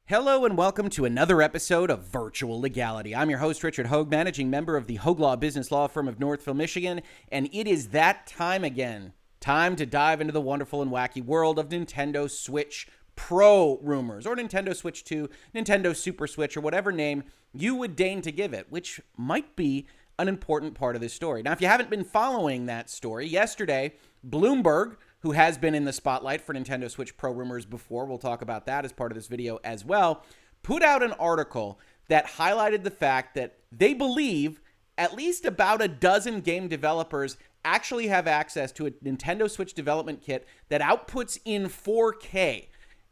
Hello and welcome to another episode of Virtual Legality. I'm your host, Richard Hoeg, managing member of the Hoeg Law business law firm of Northville, Michigan, and it is that time again. Time to dive into the wonderful and wacky world of Nintendo Switch Pro rumors, or Nintendo Switch 2, Nintendo Super Switch, or whatever name you would deign to give it, which might be an important part of this story. Now, if you haven't been following that story, yesterday, Bloomberg, who has been in the spotlight for Nintendo Switch Pro rumors before, we'll talk about that as part of this video as well, put out an article that highlighted the fact that they believe at least about a dozen game developers actually have access to a Nintendo Switch development kit that outputs in 4K.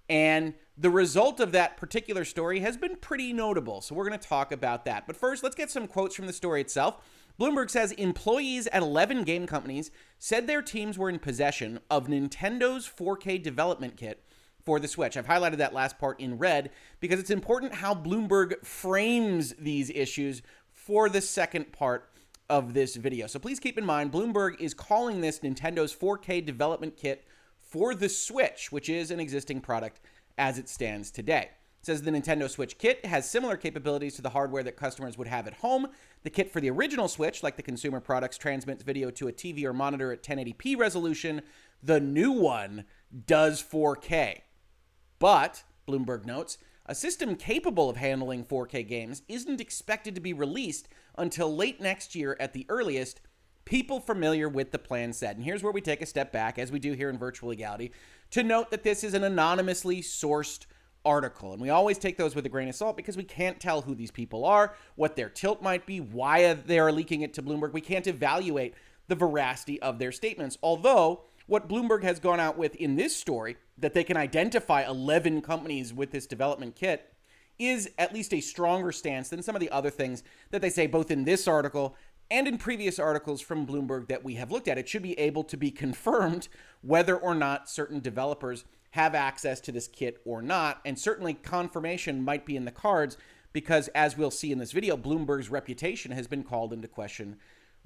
And the result of that particular story has been pretty notable, so we're going to talk about that. But first, let's get some quotes from the story itself. Bloomberg says employees at 11 game companies said their teams were in possession of Nintendo's 4K development kit for the Switch. I've highlighted that last part in red because it's important how Bloomberg frames these issues for the second part of this video. So please keep in mind, Bloomberg is calling this Nintendo's 4K development kit for the Switch, which is an existing product as it stands today. It says the Nintendo Switch kit has similar capabilities to the hardware that customers would have at home. The kit for the original Switch, like the consumer products, transmits video to a TV or monitor at 1080p resolution. The new one does 4K. But, Bloomberg notes, a system capable of handling 4K games isn't expected to be released until late next year at the earliest, people familiar with the plan said. And here's where we take a step back, as we do here in Virtual Legality, to note that this is an anonymously sourced article. And we always take those with a grain of salt because we can't tell who these people are, what their tilt might be, why they are leaking it to Bloomberg. We can't evaluate the veracity of their statements. Although, what Bloomberg has gone out with in this story, that they can identify 11 companies with this development kit, is at least a stronger stance than some of the other things that they say both in this article and in previous articles from Bloomberg that we have looked at. It should be able to be confirmed whether or not certain developers have access to this kit or not, and certainly confirmation might be in the cards because, as we'll see in this video, Bloomberg's reputation has been called into question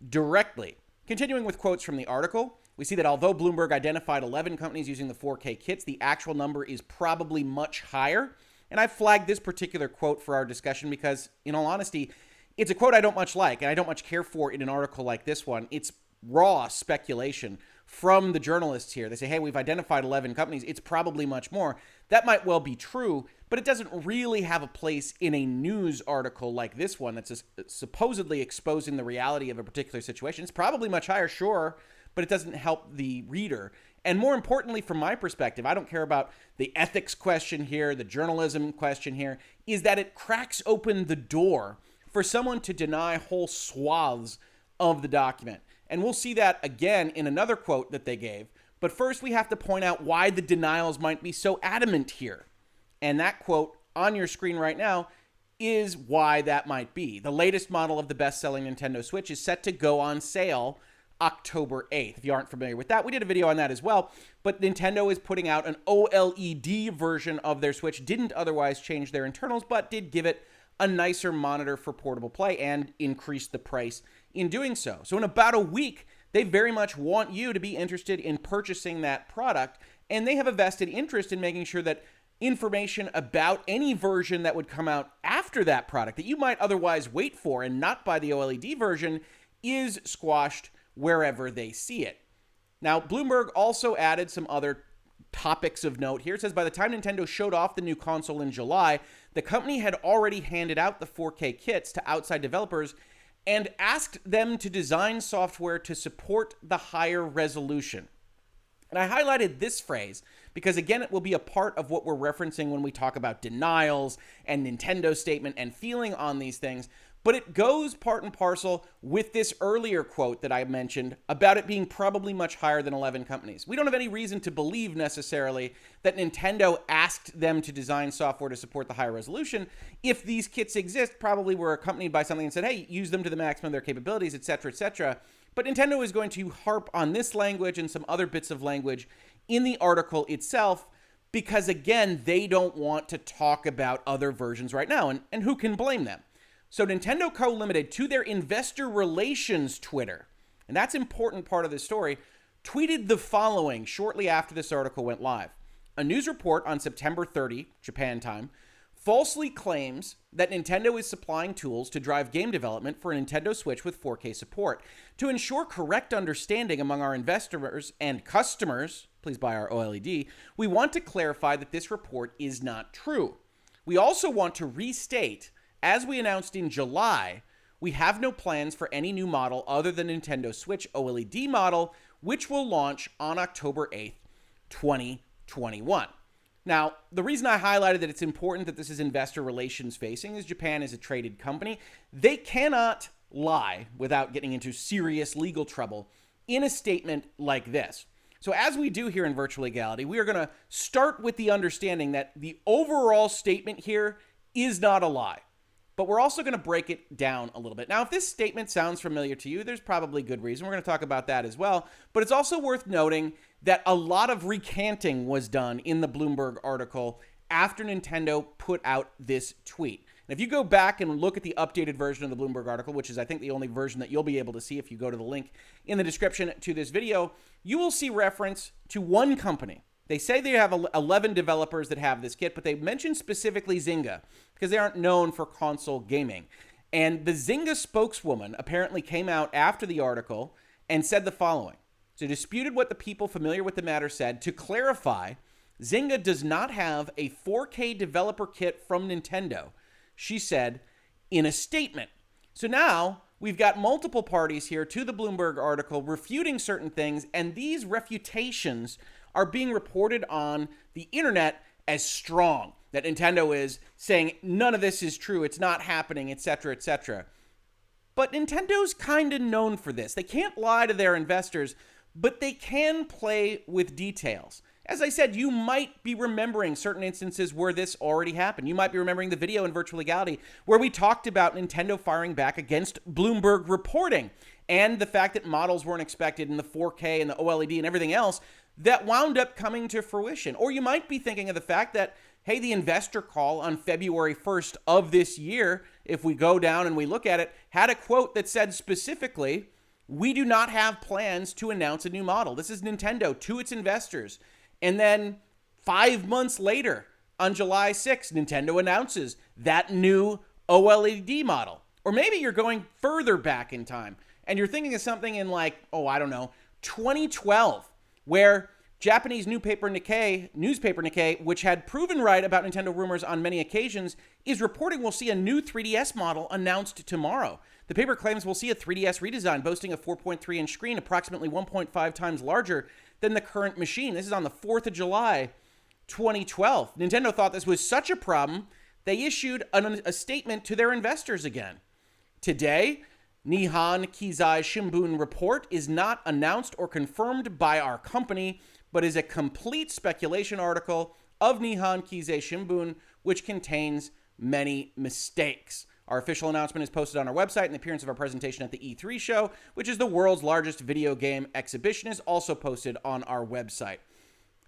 directly. Continuing with quotes from the article, we see that although Bloomberg identified 11 companies using the 4K kits, the actual number is probably much higher. And I flagged this particular quote for our discussion because, in all honesty, it's a quote I don't much like, and I don't much care for in an article like this one. It's raw speculation from the journalists here. They say, hey, we've identified 11 companies. It's probably much more. That might well be true, but it doesn't really have a place in a news article like this one that's supposedly exposing the reality of a particular situation. It's probably much higher, sure, but it doesn't help the reader. And more importantly, from my perspective, I don't care about the ethics question here, the journalism question here, is that it cracks open the door for someone to deny whole swaths of the document. And we'll see that again in another quote that they gave. But first, we have to point out why the denials might be so adamant here. And that quote on your screen right now is why that might be. The latest model of the best-selling Nintendo Switch is set to go on sale October 8th. If you aren't familiar with that, we did a video on that as well. But Nintendo is putting out an OLED version of their Switch. Didn't otherwise change their internals, but did give it a nicer monitor for portable play and increase the price in doing so. So in about a week, they very much want you to be interested in purchasing that product, and they have a vested interest in making sure that information about any version that would come out after that product that you might otherwise wait for and not buy the OLED version is squashed wherever they see it. Now, Bloomberg also added some other topics of note here. It says by the time Nintendo showed off the new console in July, the company had already handed out the 4K kits to outside developers and asked them to design software to support the higher resolution. And I highlighted this phrase because, again, it will be a part of what we're referencing when we talk about denials and Nintendo's statement and feeling on these things. But it goes part and parcel with this earlier quote that I mentioned about it being probably much higher than 11 companies. We don't have any reason to believe necessarily that Nintendo asked them to design software to support the higher resolution. If these kits exist, probably were accompanied by something and said, hey, use them to the maximum of their capabilities, etc., etc. But Nintendo is going to harp on this language and some other bits of language in the article itself because, again, they don't want to talk about other versions right now, and who can blame them? So Nintendo Co. Limited, to their investor relations Twitter, and that's an important part of this story, tweeted the following shortly after this article went live. A news report on September 30, Japan time, falsely claims that Nintendo is supplying tools to drive game development for a Nintendo Switch with 4K support. To ensure correct understanding among our investors and customers, please buy our OLED, we want to clarify that this report is not true. We also want to restate, as we announced in July, we have no plans for any new model other than Nintendo Switch OLED Model, which will launch on October 8th, 2021. Now, the reason I highlighted that it's important that this is investor relations facing is Japan is a traded company. They cannot lie without getting into serious legal trouble in a statement like this. So as we do here in Virtual Legality, we are going to start with the understanding that the overall statement here is not a lie. But we're also going to break it down a little bit. Now, if this statement sounds familiar to you, there's probably good reason. We're going to talk about that as well. But it's also worth noting that a lot of recanting was done in the Bloomberg article after Nintendo put out this tweet. And if you go back and look at the updated version of the Bloomberg article, which is, I think, the only version that you'll be able to see if you go to the link in the description to this video, you will see reference to one company. They say they have 11 developers that have this kit, but they mention specifically Zynga because they aren't known for console gaming. And the Zynga spokeswoman apparently came out after the article and said the following. So disputed what the people familiar with the matter said. To clarify, Zynga does not have a 4K developer kit from Nintendo, she said in a statement. So now we've got multiple parties here to the Bloomberg article refuting certain things, and these refutations are being reported on the internet as strong, that Nintendo is saying none of this is true, it's not happening, etc., etc. But Nintendo's kind of known for this. They can't lie to their investors, but they can play with details. As I said, you might be remembering certain instances where this already happened. You might be remembering the video in Virtual Legality where we talked about Nintendo firing back against Bloomberg reporting and the fact that models weren't expected in the 4K and the OLED and everything else that wound up coming to fruition. Or you might be thinking of the fact that, hey, the investor call on February 1st of this year, if we go down and we look at it, had a quote that said specifically, we do not have plans to announce a new model. This is Nintendo to its investors. And then 5 months later, on July 6th, Nintendo announces that new OLED model. Or maybe you're going further back in time and you're thinking of something in 2012, where Japanese newspaper Nikkei, which had proven right about Nintendo rumors on many occasions, is reporting we'll see a new 3DS model announced tomorrow. The paper claims we'll see a 3DS redesign boasting a 4.3-inch screen, approximately 1.5 times larger than the current machine. This is on the 4th of July, 2012. Nintendo thought this was such a problem, they issued a statement to their investors again. Today, Nihon Keizai Shimbun report is not announced or confirmed by our company, but is a complete speculation article of Nihon Keizai Shimbun, which contains many mistakes. Our official announcement is posted on our website, and the appearance of our presentation at the E3 show, which is the world's largest video game exhibition, is also posted on our website.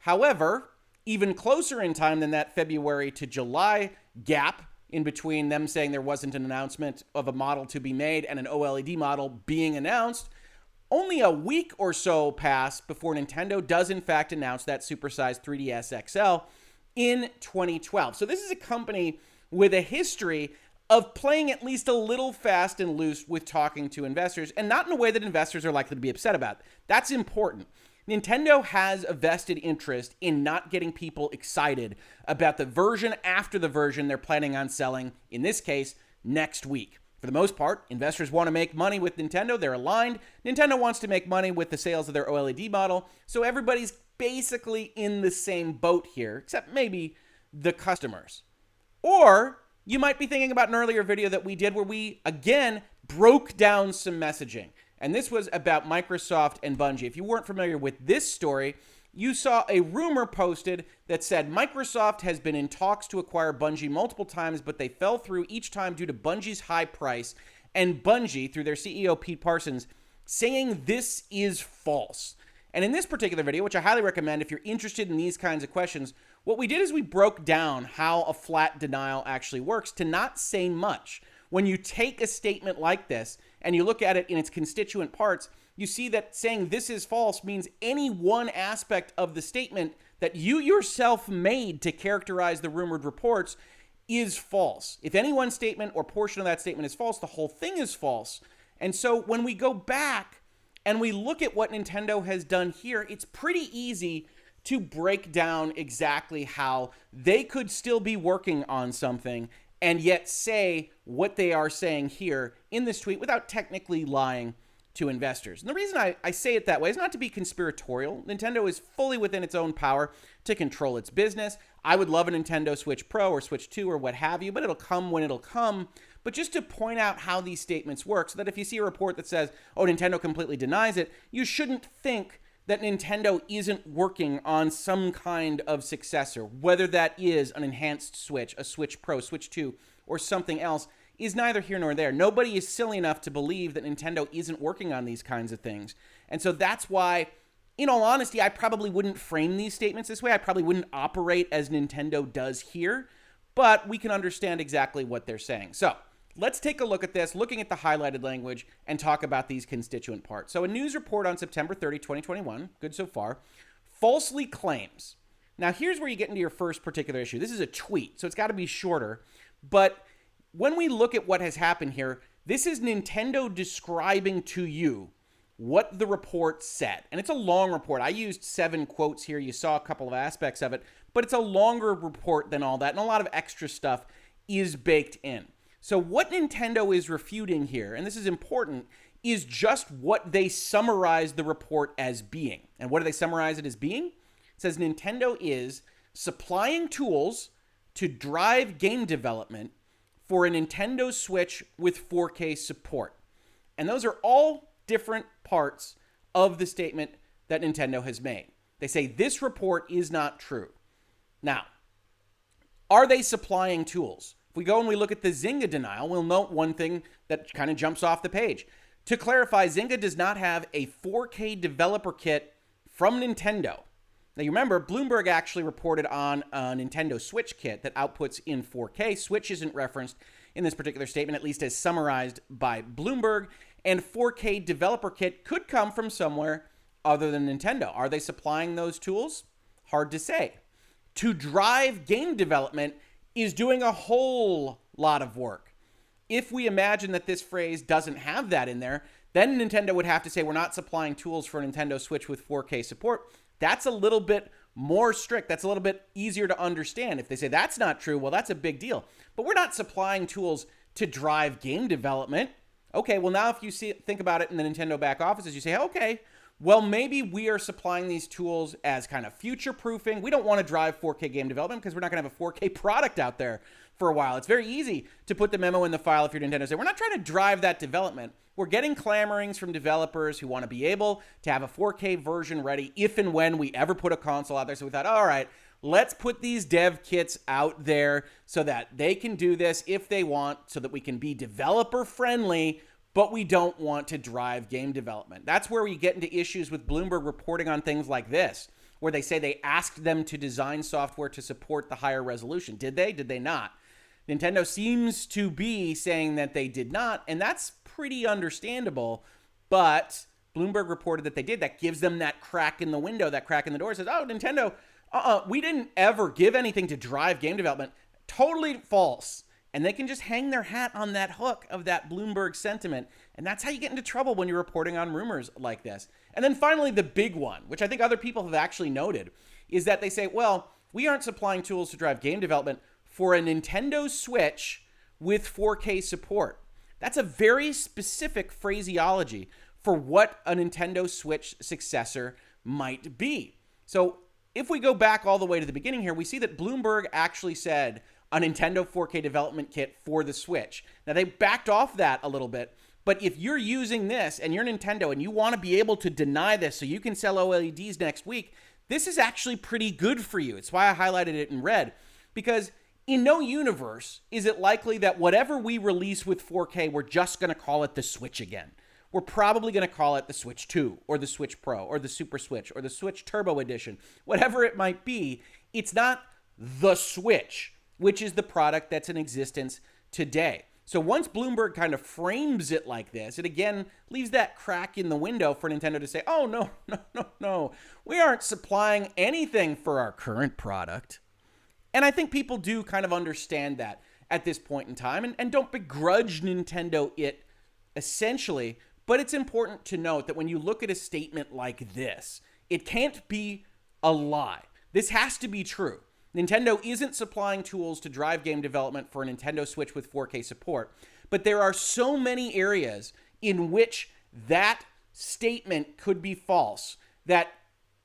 However, even closer in time than that February to July gap in between them saying there wasn't an announcement of a model to be made and an OLED model being announced, only a week or so passed before Nintendo does in fact announce that supersized 3DS XL in 2012. So this is a company with a history of playing at least a little fast and loose with talking to investors, and not in a way that investors are likely to be upset about. That's important. Nintendo has a vested interest in not getting people excited about the version after the version they're planning on selling, in this case, next week. For the most part, investors want to make money with Nintendo. They're aligned. Nintendo wants to make money with the sales of their OLED model. So everybody's basically in the same boat here, except maybe the customers. Or you might be thinking about an earlier video that we did where we, again, broke down some messaging. And this was about Microsoft and Bungie. If you weren't familiar with this story, you saw a rumor posted that said Microsoft has been in talks to acquire Bungie multiple times, but they fell through each time due to Bungie's high price. And Bungie, through their CEO, Pete Parsons, saying this is false. And in this particular video, which I highly recommend if you're interested in these kinds of questions, what we did is we broke down how a flat denial actually works to not say much. When you take a statement like this and you look at it in its constituent parts, you see that saying this is false means any one aspect of the statement that you yourself made to characterize the rumored reports is false. If any one statement or portion of that statement is false, the whole thing is false. And so when we go back and we look at what Nintendo has done here, it's pretty easy to break down exactly how they could still be working on something and yet say what they are saying here in this tweet without technically lying to investors. And the reason I say it that way is not to be conspiratorial. Nintendo is fully within its own power to control its business. I would love a Nintendo Switch Pro or Switch 2 or what have you, but it'll come when it'll come. But just to point out how these statements work so that if you see a report that says, oh, Nintendo completely denies it, you shouldn't think that Nintendo isn't working on some kind of successor, whether that is an enhanced Switch, a Switch Pro, Switch 2, or something else, is neither here nor there. Nobody is silly enough to believe that Nintendo isn't working on these kinds of things. And so that's why, in all honesty, I probably wouldn't frame these statements this way. I probably wouldn't operate as Nintendo does here, but we can understand exactly what they're saying. So let's take a look at this, looking at the highlighted language, and talk about these constituent parts. So a news report on September 30, 2021, good so far, falsely claims. Now here's where you get into your first particular issue. This is a tweet, so it's got to be shorter, but when we look at what has happened here, this is Nintendo describing to you what the report said. And it's a long report. I used 7 quotes here. You saw a couple of aspects of it, but it's a longer report than all that, and a lot of extra stuff is baked in. So what Nintendo is refuting here, and this is important, is just what they summarize the report as being. And what do they summarize it as being? It says Nintendo is supplying tools to drive game development for a Nintendo Switch with 4K support. And those are all different parts of the statement that Nintendo has made. They say this report is not true. Now, are they supplying tools? If we go and we look at the Zynga denial, we'll note one thing that kind of jumps off the page. To clarify, Zynga does not have a 4K developer kit from Nintendo. Now, you remember, Bloomberg actually reported on a Nintendo Switch kit that outputs in 4K. Switch isn't referenced in this particular statement, at least as summarized by Bloomberg. And 4K developer kit could come from somewhere other than Nintendo. Are they supplying those tools? Hard to say. To drive game development is doing a whole lot of work. If we imagine that this phrase doesn't have that in there, then Nintendo would have to say we're not supplying tools for a Nintendo Switch with 4K support. That's a little bit more strict. That's a little bit easier to understand. If they say that's not true, well, that's a big deal. But we're not supplying tools to drive game development. Okay, well, now if you think about it in the Nintendo back offices, you say, okay, well, maybe we are supplying these tools as kind of future-proofing. We don't want to drive 4K game development because we're not going to have a 4K product out there for a while. It's very easy to put the memo in the file if you're Nintendo. Say, we're not trying to drive that development. We're getting clamorings from developers who want to be able to have a 4K version ready if and when we ever put a console out there. So we thought, all right, let's put these dev kits out there so that they can do this if they want, so that we can be developer friendly, but we don't want to drive game development. That's where we get into issues with Bloomberg reporting on things like this, where they say they asked them to design software to support the higher resolution. Did they? Did they not? Nintendo seems to be saying that they did not, and that's pretty understandable, but Bloomberg reported that they did. That gives them that crack in the window, that crack in the door. It says, oh, Nintendo, we didn't ever give anything to drive game development. Totally false. And they can just hang their hat on that hook of that Bloomberg sentiment. And that's how you get into trouble when you're reporting on rumors like this. And then finally, the big one, which I think other people have actually noted, is that they say, well, we aren't supplying tools to drive game development for a Nintendo Switch with 4K support. That's a very specific phraseology for what a Nintendo Switch successor might be. So if we go back all the way to the beginning here, we see that Bloomberg actually said a Nintendo 4K development kit for the Switch. Now, they backed off that a little bit, but if you're using this and you're Nintendo and you want to be able to deny this so you can sell OLEDs next week, this is actually pretty good for you. It's why I highlighted it in red, because in no universe is it likely that whatever we release with 4K, we're just going to call it the Switch again. We're probably going to call it the Switch 2 or the Switch Pro or the Super Switch or the Switch Turbo Edition. Whatever it might be, it's not the Switch, which is the product that's in existence today. So once Bloomberg kind of frames it like this, it again leaves that crack in the window for Nintendo to say, oh, no. We aren't supplying anything for our current product. And I think people do kind of understand that at this point in time and don't begrudge Nintendo it essentially. But it's important to note that when you look at a statement like this, it can't be a lie. This has to be true. Nintendo isn't supplying tools to drive game development for a Nintendo Switch with 4K support, but there are so many areas in which that statement could be false that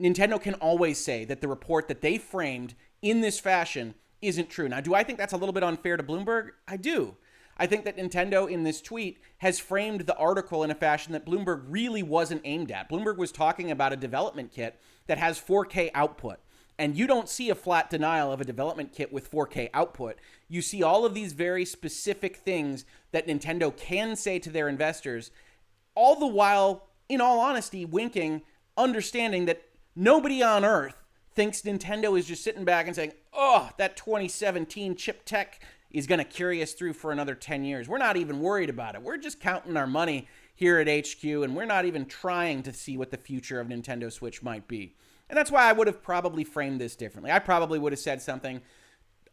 Nintendo can always say that the report that they framed in this fashion isn't true. Now, do I think that's a little bit unfair to Bloomberg? I do. I think that Nintendo in this tweet has framed the article in a fashion that Bloomberg really wasn't aimed at. Bloomberg was talking about a development kit that has 4K output. And you don't see a flat denial of a development kit with 4K output. You see all of these very specific things that Nintendo can say to their investors, all the while, in all honesty, winking, understanding that nobody on earth thinks Nintendo is just sitting back and saying, oh, that 2017 chip tech is going to carry us through for another 10 years. We're not even worried about it. We're just counting our money here at HQ, and we're not even trying to see what the future of Nintendo Switch might be. And that's why I would have probably framed this differently. I probably would have said something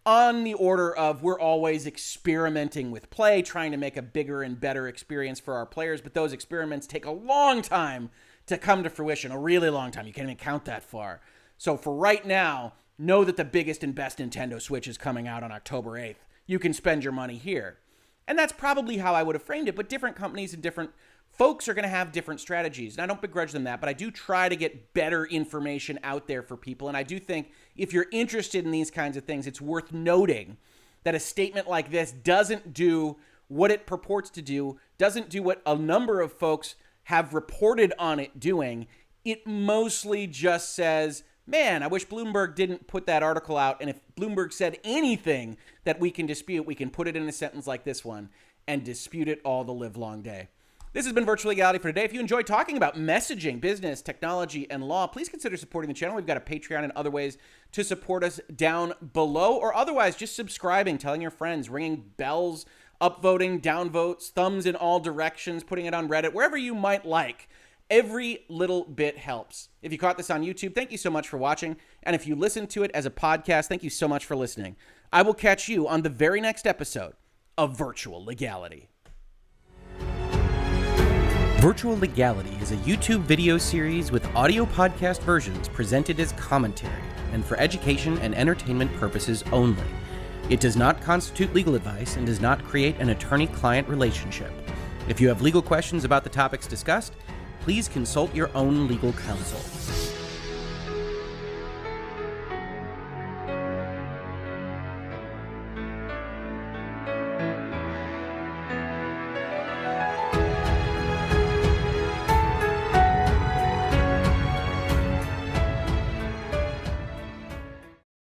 on the order of we're always experimenting with play, trying to make a bigger and better experience for our players, but those experiments take a long time to come to fruition, a really long time. You can't even count that far. So for right now, know that the biggest and best Nintendo Switch is coming out on October 8th. You can spend your money here. And that's probably how I would have framed it, but different companies and different folks are going to have different strategies, and I don't begrudge them that, but I do try to get better information out there for people, and I do think if you're interested in these kinds of things, it's worth noting that a statement like this doesn't do what it purports to do, doesn't do what a number of folks have reported on it doing. It mostly just says, man, I wish Bloomberg didn't put that article out, and if Bloomberg said anything that we can dispute, we can put it in a sentence like this one and dispute it all the livelong day. This has been Virtual Legality for today. If you enjoy talking about messaging, business, technology, and law, please consider supporting the channel. We've got a Patreon and other ways to support us down below, or otherwise just subscribing, telling your friends, ringing bells, upvoting, downvotes, thumbs in all directions, putting it on Reddit, wherever you might like. Every little bit helps. If you caught this on YouTube, thank you so much for watching. And if you listened to it as a podcast, thank you so much for listening. I will catch you on the very next episode of Virtual Legality. Virtual Legality is a YouTube video series with audio podcast versions presented as commentary and for education and entertainment purposes only. It does not constitute legal advice and does not create an attorney-client relationship. If you have legal questions about the topics discussed, please consult your own legal counsel.